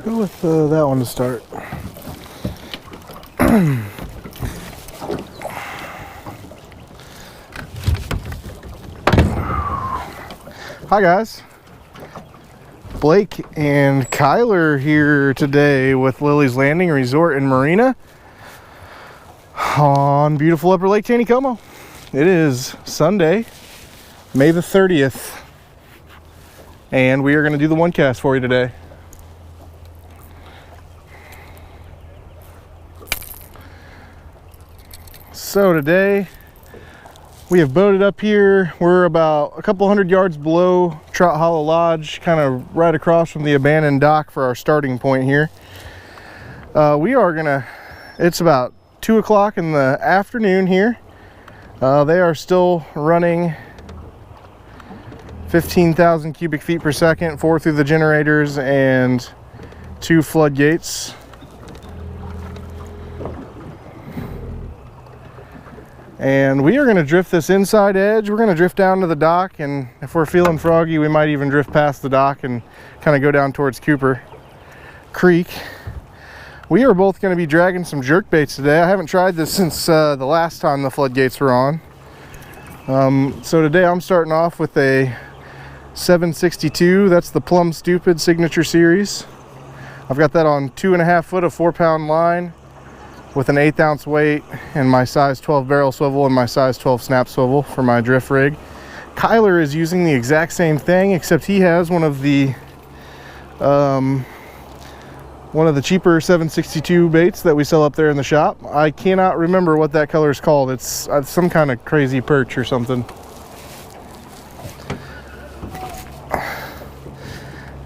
Go with that one to start. Hi guys, Blake and Kyler here today with Lilley's Landing Resort in Marina on beautiful upper Lake Taneycomo. It is Sunday, May the 30th, and we are going to do the one cast for you today. So today we have boated up here. We're about a couple hundred yards below Trout Hollow Lodge, kind of right across from the abandoned dock for our starting point here. It's about 2 o'clock in the afternoon here. They are still running 15,000 cubic feet per second, 4 through the generators and 2 floodgates. And we are going to drift this inside edge. We're going to drift down to the dock, and if we're feeling froggy, we might even drift past the dock and kind of go down towards Cooper Creek. We are both going to be dragging some jerk baits today. I haven't tried this since the last time the floodgates were on. So today I'm starting off with a 762. That's the Plum Stupid Signature Series. I've got that on 2.5 foot of 4-pound line with an 1/8 ounce weight and my size 12 barrel swivel and my size 12 snap swivel for my drift rig. Kyler is using the exact same thing, except he has one of the cheaper 762 baits that we sell up there in the shop. I cannot remember what that color is called. It's some kind of crazy perch or something.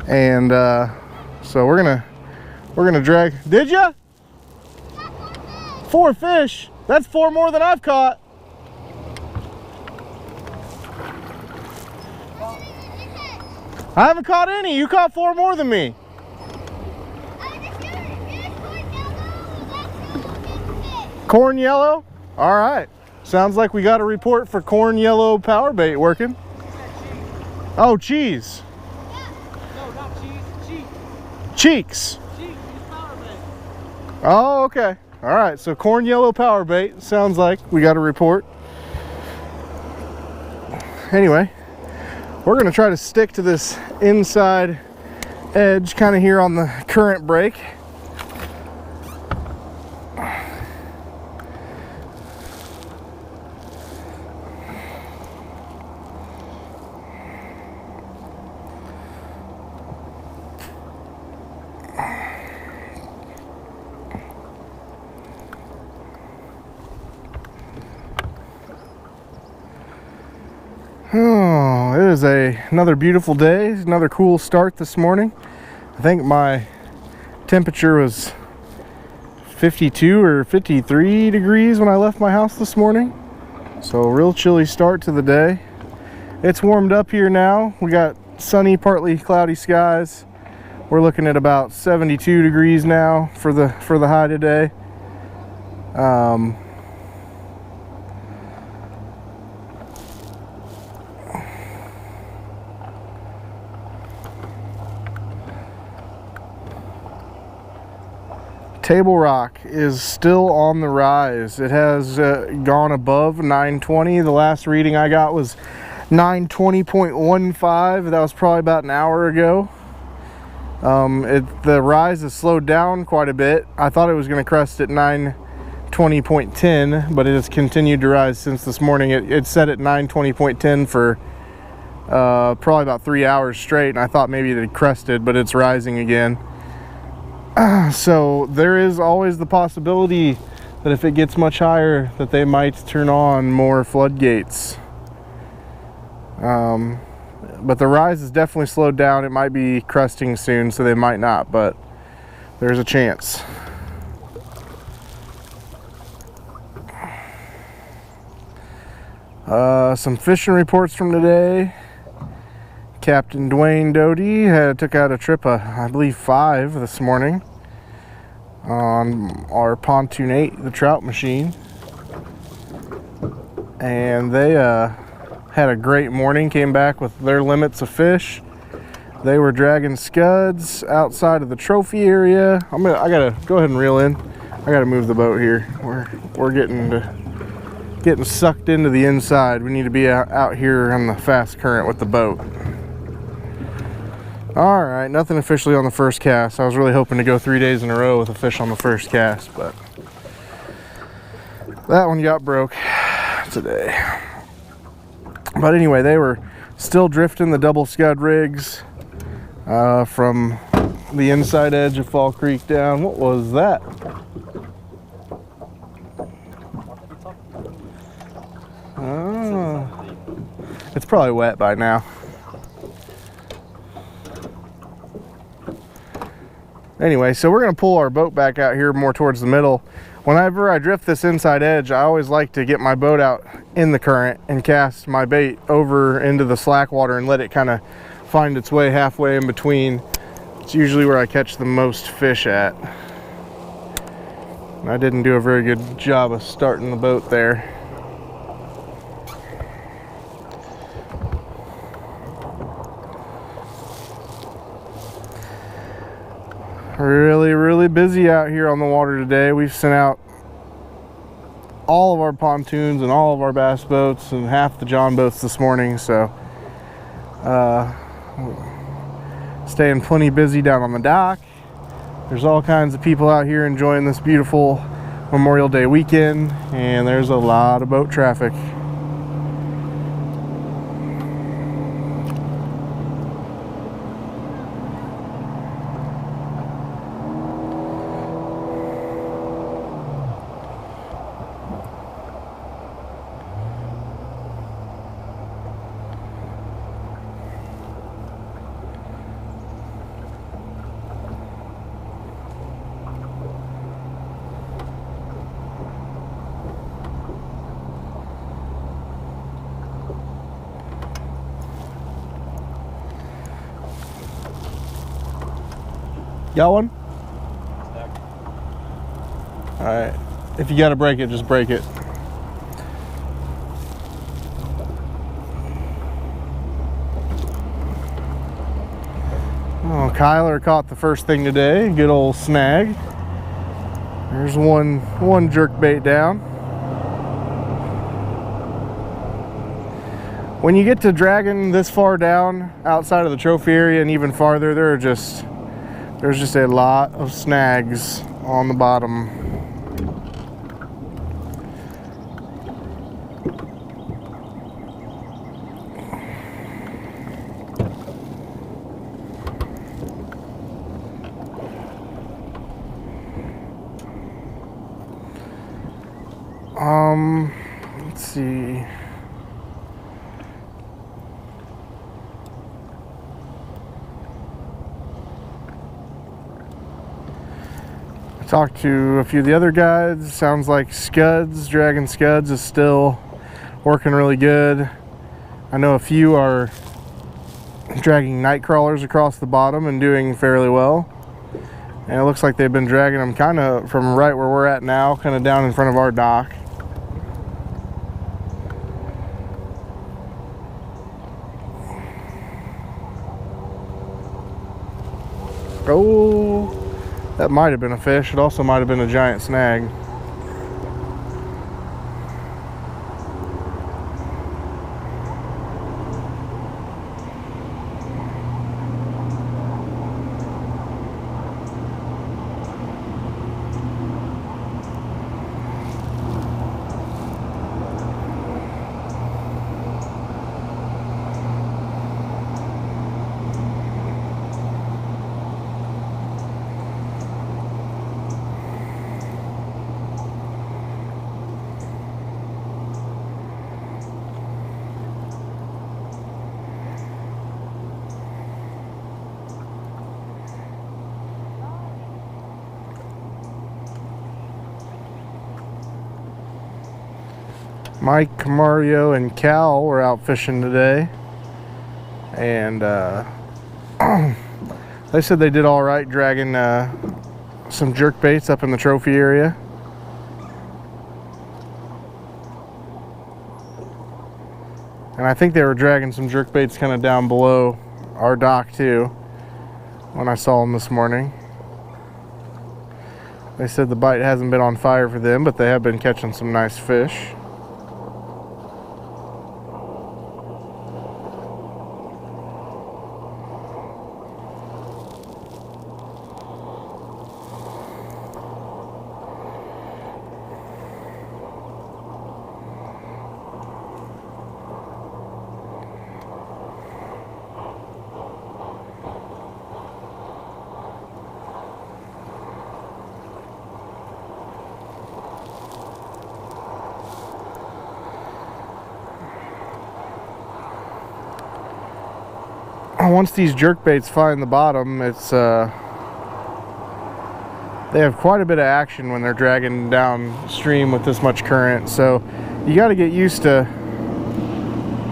And so we're gonna drag. Did ya? 4 fish. That's 4 more than I've caught. I haven't caught any. You caught 4 more than me. Corn yellow? All right. Sounds like we got a report for corn yellow power bait working. Oh, cheese. No, not cheese. Cheek. Cheeks. Cheek is power bait. Oh, okay. All right, so corn yellow power bait. Sounds like we got a report. Anyway, we're gonna try to stick to this inside edge kind of here on the current break. Oh, it is another beautiful day, another cool start this morning. I think my temperature was 52 or 53 degrees when I left my house this morning. So a real chilly start to the day. It's warmed up here now. We got sunny, partly cloudy skies. We're looking at about 72 degrees now for the high today. Table Rock is still on the rise. It has gone above 920. The last reading I got was 920.15. That was probably about an hour ago. The rise has slowed down quite a bit. I thought it was going to crest at 920.10, but it has continued to rise since this morning. It set at 920.10 for probably about 3 hours straight, and I thought maybe it had crested, but it's rising again. So there is always the possibility that if it gets much higher that they might turn on more floodgates. But the rise is definitely slowed down. It might be cresting soon, so they might not, but there's a chance. Some fishing reports from today. Captain Dwayne Doty took out a trip of, I believe, 5 this morning on our Pontoon 8, the trout machine. And they had a great morning, came back with their limits of fish. They were dragging scuds outside of the trophy area. I gotta go ahead and reel in. I gotta move the boat here. We're getting sucked into the inside. We need to be out here on the fast current with the boat. All right, nothing officially on the first cast. I was really hoping to go 3 days in a row with a fish on the first cast, but that one got broke today. But anyway, they were still drifting the double scud rigs from the inside edge of Fall Creek down. What was that? Oh, it's probably wet by now. Anyway, so we're gonna pull our boat back out here more towards the middle. Whenever I drift this inside edge, I always like to get my boat out in the current and cast my bait over into the slack water and let it kind of find its way halfway in between. It's usually where I catch the most fish at. I didn't do a very good job of starting the boat there. Really busy out here on the water today. We've sent out all of our pontoons and all of our bass boats and half the John boats this morning, so staying plenty busy down on the dock. There's all kinds of people out here enjoying this beautiful Memorial Day weekend, and there's a lot of boat traffic. Got one? All right. If you got to break it, just break it. Oh, Kyler caught the first thing today. Good old snag. There's one jerk bait down. When you get to dragging this far down outside of the trophy area and even farther, there's just a lot of snags on the bottom. Let's see. Talked to a few of the other guys. Sounds like scuds, dragging scuds is still working really good. I know a few are dragging night crawlers across the bottom and doing fairly well. And it looks like they've been dragging them kind of from right where we're at now, kind of down in front of our dock. Oh, that might have been a fish. It also might have been a giant snag. Mike, Mario, and Cal were out fishing today, and they said they did all right dragging some jerk baits up in the trophy area. And I think they were dragging some jerk baits kind of down below our dock too when I saw them this morning. They said the bite hasn't been on fire for them, but they have been catching some nice fish. Once these jerk baits find the bottom, it's they have quite a bit of action when they're dragging downstream with this much current, so you got to get used to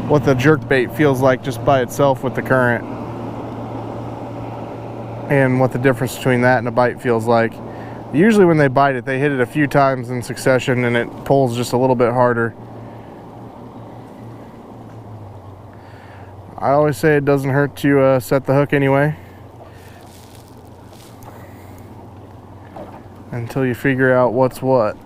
what the jerk bait feels like just by itself with the current, and what the difference between that and a bite feels like. Usually when they bite it, they hit it a few times in succession and it pulls just a little bit harder. I always say it doesn't hurt to set the hook anyway, until you figure out what's what.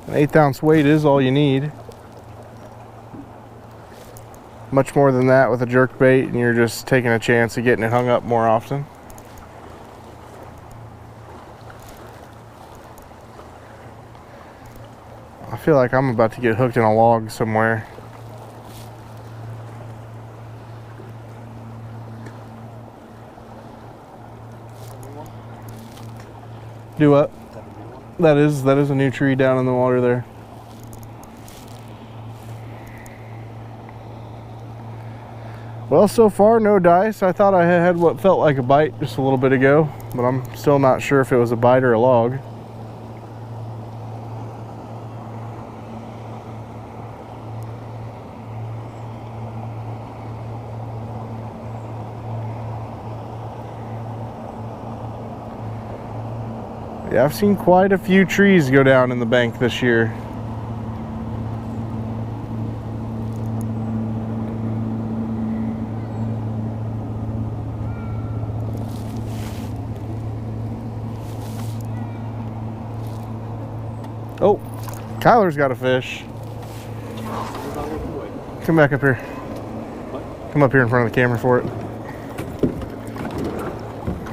An 1/8 ounce weight is all you need. Much more than that with a jerk bait, and you're just taking a chance of getting it hung up more often. I feel like I'm about to get hooked in a log somewhere. Do what? That is a new tree down in the water there. Well, so far no dice. I thought I had what felt like a bite just a little bit ago, but I'm still not sure if it was a bite or a log. Yeah, I've seen quite a few trees go down in the bank this year. Oh, Kyler's got a fish. Come back up here. Come up here in front of the camera for it.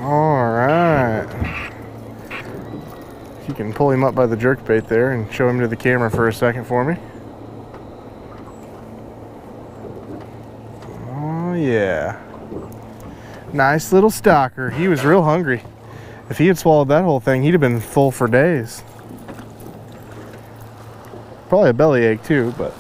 All right. If you can pull him up by the jerkbait there and show him to the camera for a second for me. Oh yeah. Nice little stalker. He was real hungry. If he had swallowed that whole thing, he'd have been full for days. Probably a bellyache too, but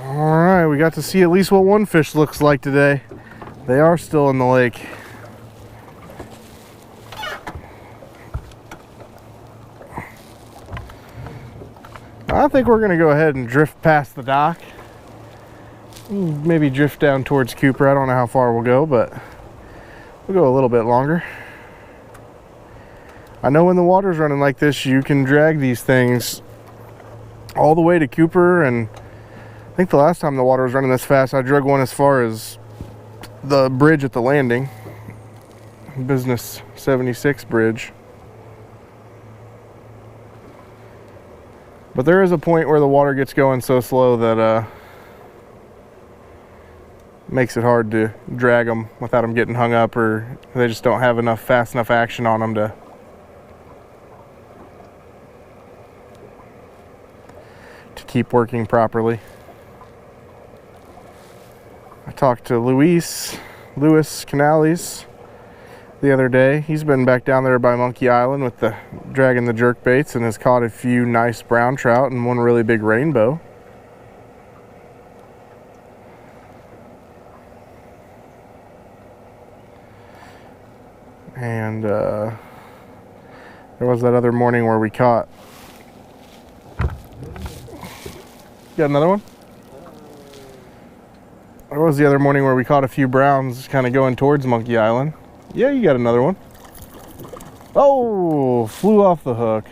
all right, we got to see at least what one fish looks like today. They are still in the lake. I think we're gonna go ahead and drift past the dock. Maybe drift down towards Cooper. I don't know how far we'll go, but we'll go a little bit longer. I know when the water's running like this, you can drag these things all the way to Cooper, and I think the last time the water was running this fast, I drug one as far as the bridge at the landing. Business 76 bridge. But there is a point where the water gets going so slow that makes it hard to drag them without them getting hung up, or they just don't have enough fast enough action on them to keep working properly. I talked to Lewis Canales the other day. He's been back down there by Monkey Island with the dragging the jerk baits and has caught a few nice brown trout and one really big rainbow. And there was that other morning where we caught. Got another one? There was the other morning where we caught a few browns kind of going towards Monkey Island. Yeah, you got another one. Oh, flew off the hook.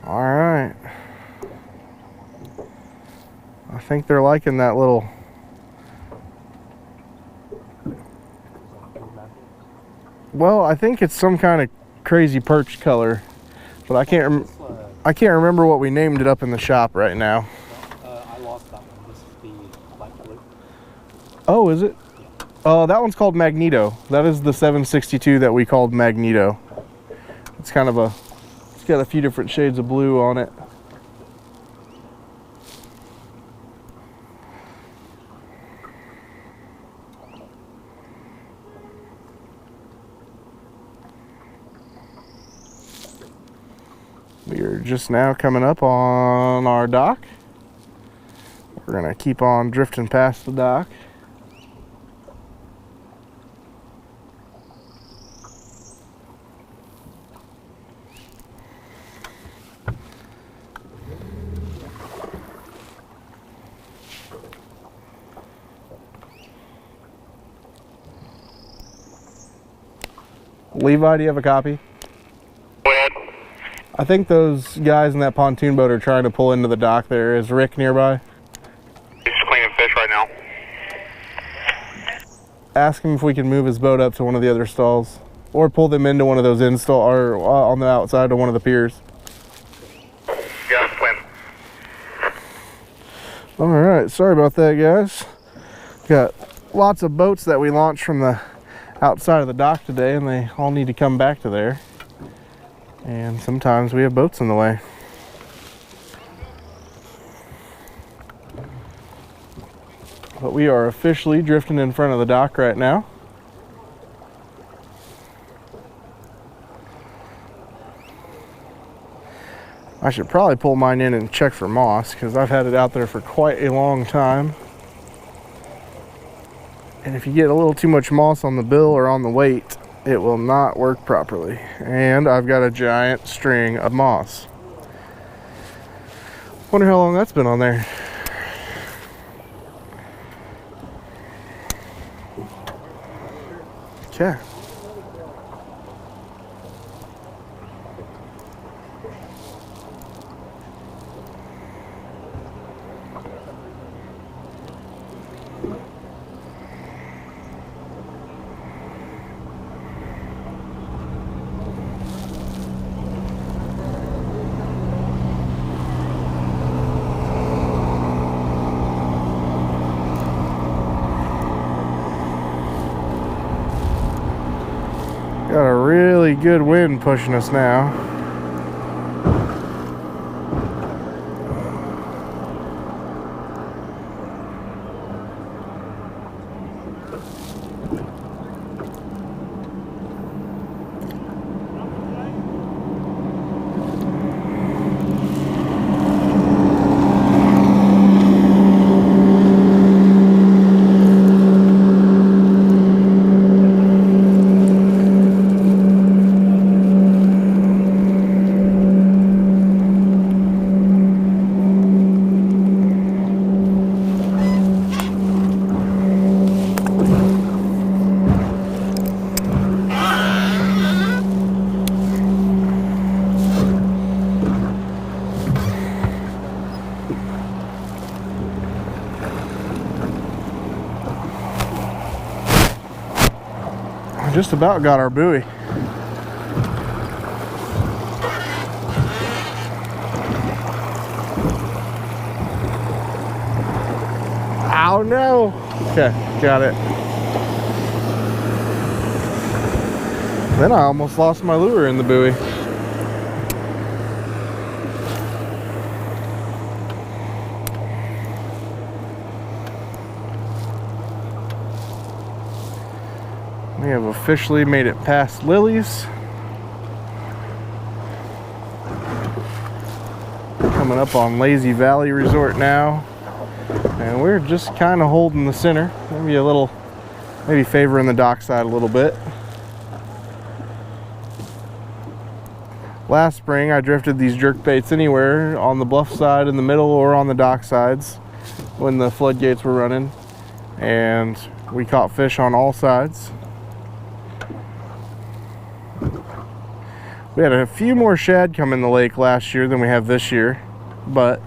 All right. I think they're liking that little. Well, I think it's some kind of crazy perch color, but I can't remember what we named it up in the shop right now. I lost that one. This is the black blue. Oh, is it? Oh, that one's called Magneto. That is the 762 that we called Magneto. It's kind of it's got a few different shades of blue on it. We are just now coming up on our dock. We're gonna keep on drifting past the dock. Levi, do you have a copy? Go ahead. I think those guys in that pontoon boat are trying to pull into the dock there. Is Rick nearby? He's cleaning fish right now. Ask him if we can move his boat up to one of the other stalls. Or pull them into one of those or on the outside of one of the piers. Yeah, plan. Alright, sorry about that, guys. Got lots of boats that we launched from the outside of the dock today, and they all need to come back to there. And sometimes we have boats in the way. But we are officially drifting in front of the dock right now. I should probably pull mine in and check for moss, because I've had it out there for quite a long time. And if you get a little too much moss on the bill or on the weight, it will not work properly. And I've got a giant string of moss. Wonder how long that's been on there. Okay. Got a really good wind pushing us now. Just about got our buoy. Oh no! Okay, got it. Then I almost lost my lure in the buoy. We have officially made it past Lilleys. Coming up on Lazy Valley Resort now. And we're just kind of holding the center. Maybe favoring the dock side a little bit. last spring I drifted these jerk baits anywhere on the bluff side, in the middle, or on the dock sides when the floodgates were running, and we caught fish on all sides. We had a few more shad come in the lake last year than we have this year, but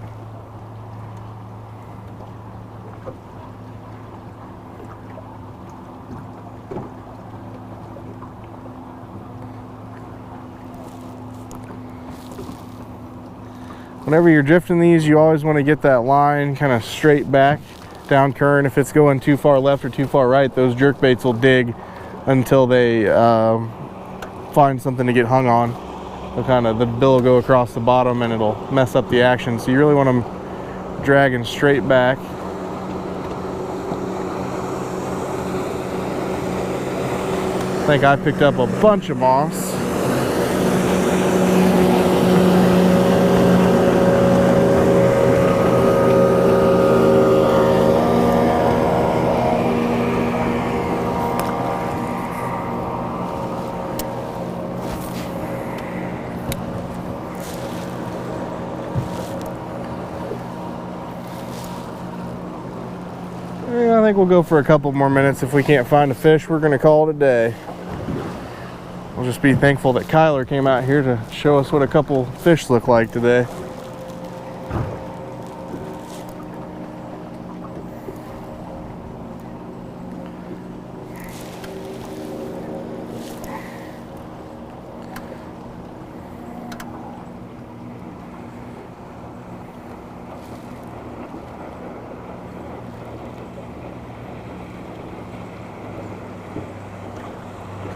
whenever you're drifting these, you always want to get that line kind of straight back down current. If it's going too far left or too far right, those jerk baits will dig until they find something to get hung on. So kind of the bill will go across the bottom and it'll mess up the action. So you really want them dragging straight back. I think I picked up a bunch of moss. I think we'll go for a couple more minutes. If we can't find a fish, we're going to call it a day. We'll just be thankful that Kyler came out here to show us what a couple fish look like today.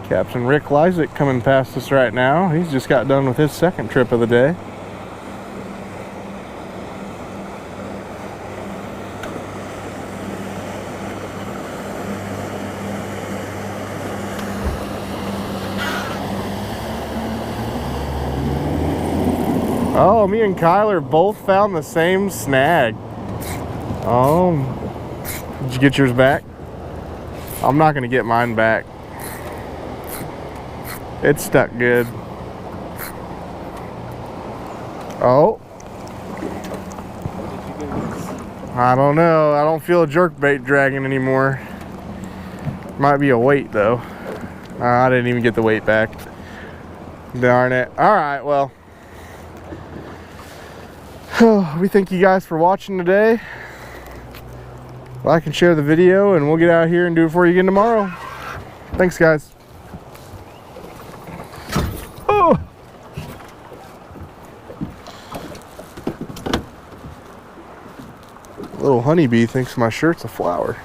Captain Rick Lysick coming past us right now. He's just got done with his second trip of the day. Oh, me and Kyler both found the same snag. Oh, did you get yours back? I'm not gonna get mine back. It's stuck good. Oh. I don't know. I don't feel a jerk bait dragging anymore. Might be a weight though. I didn't even get the weight back. Darn it. Alright, well. We thank you guys for watching today. Like and share the video, and we'll get out here and do it for you again tomorrow. Thanks, guys. Little honeybee thinks my shirt's a flower.